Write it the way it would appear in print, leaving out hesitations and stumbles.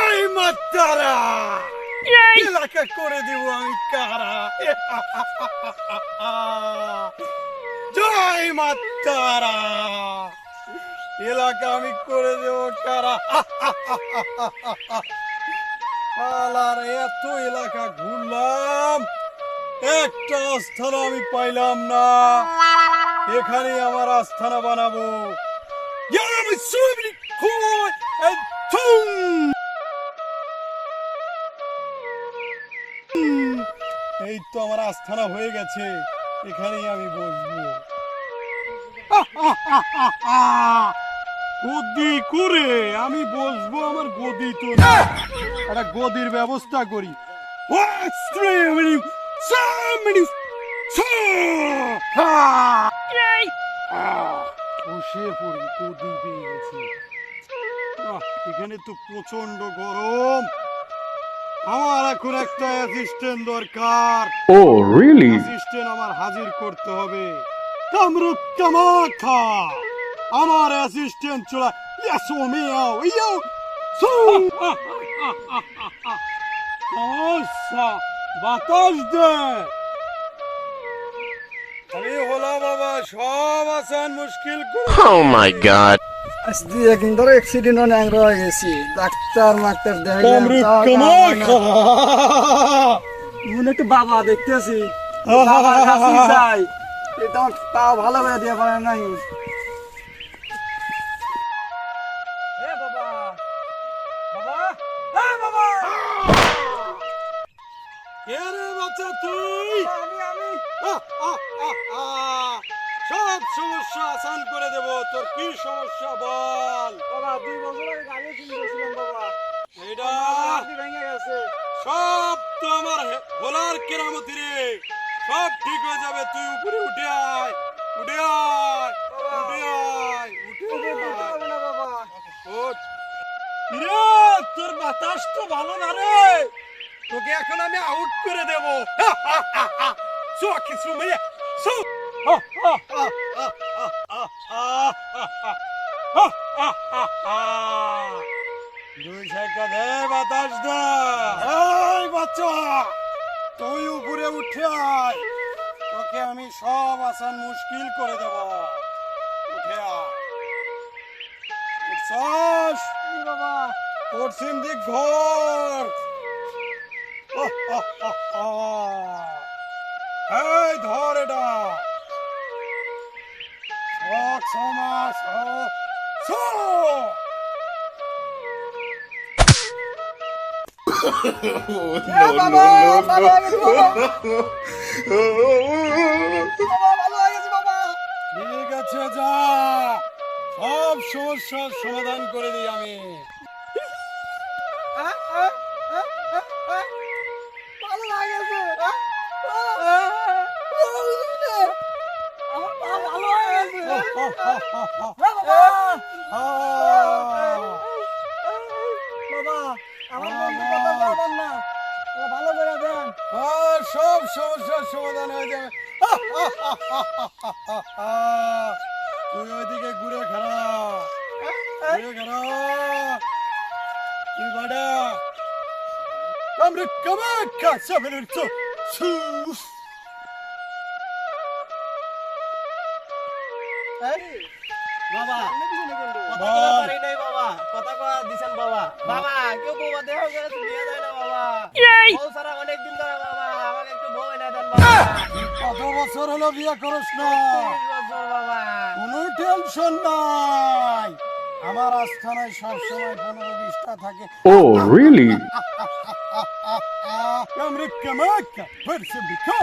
এই মাতারা এলাকা করে দেব আমি কারা। জয় মাতারা এলাকা আমি করে দেব কারা। আর এত এলাকা ঘুরলাম, একটা আস্থানা আমি পাইলাম না। এখানে আমার আস্থানা বানাবো। এই তো আমার আস্থানা হয়ে গেছে, এখানেই আমি বসবো। গদি করে আমি বসবো, আমার গদি তো না, একটা গদির ব্যবস্থা করি। বসে পড়ি, গদি পেয়ে গেছি। এখানে তো প্রচন্ড গরম, আমার এখন একটা অ্যাসিস্ট্যান্ট দরকার। ও রিয়েলি? অ্যাসিস্ট্যান্ট আমার হাজির করতে হবে। কামরুক কামাখা আমার অ্যাসিস্ট্যান্ট চলা। ইয়াসো মিয়াও ইয়ো সু সমস্যা বাতাস দে। আমি হলা বাবা, সব আসান মুশকিল করে। Oh my god. আজ 2 দিন ধরে অ্যাক্সিডেন্ট হয়ে ন্যাংরা হয়ে গেছি। ডাক্তার মাক্তার কামরুক কামাখা মনে একটু বাবা দেখতেছি, যাই এটা তাও ভালো করে দিয়ে পারে নাই। সব সমস্যা আসান করে দেব। তোর কি সমস্যা বল বাবা? 2 বছর আগে গাড়ি কিনেছিলাম বাবা, এটা ভেঙে গেছে। সব তো আমার ভোলার কেরামতি রে, সব ঠিক হয়ে যাবে। তুই উপরে উঠে আয়, উঠে আয়, উঠে আয়, উঠে আয়। না বাবা, ওঠ। রে, তোর বাতাস তো ভালো না রে, তোকে এখন আমি আউট করে দেব। কিছু মেয়ে দুই সাইকা দে, বাতাস দে। এই বাচ্চা, তুই উপরে উঠে আয়, তোকে আমি সব আসান মুশকিল করে দেব। উঠে আয়। উঠছস? বাবা পশ্চিম দিক ঘর। এই ধর এটা সমাস। ঠিক আছে, যা, সব সমস্যার সমাধান করে দিই আমি। ভালো লাগেছে, আমার পা ভালো হয়ে গেছে। বাবা আমার বন্ধু কথা বলবেন না, ভালো করে দেন। সব সমস্যার সমাধান হয়ে যাবে। তুই ওইদিকে ঘুরে খারা, ঘুরে খারা। তুই বাড়া আমরা কামাখা সামনের তো বাবা কথা কয়া দিছেন বাবা। বাবা কেউ বৌবা দেহ করে বিয়ে দেয় না বাবা। বউ সারা অনেকদিন ধরে বাবা, আমাকে একটু বউ এনে দেন বাবা। কত বছর হলো বিয়ে করস না? 30 বছর বাবা। কোনো টেনশন নাই, আমার আস্থানায় সবসময় 15-20টা থাকে। Oh really? আমরা কামাখা ভার্সন বিকো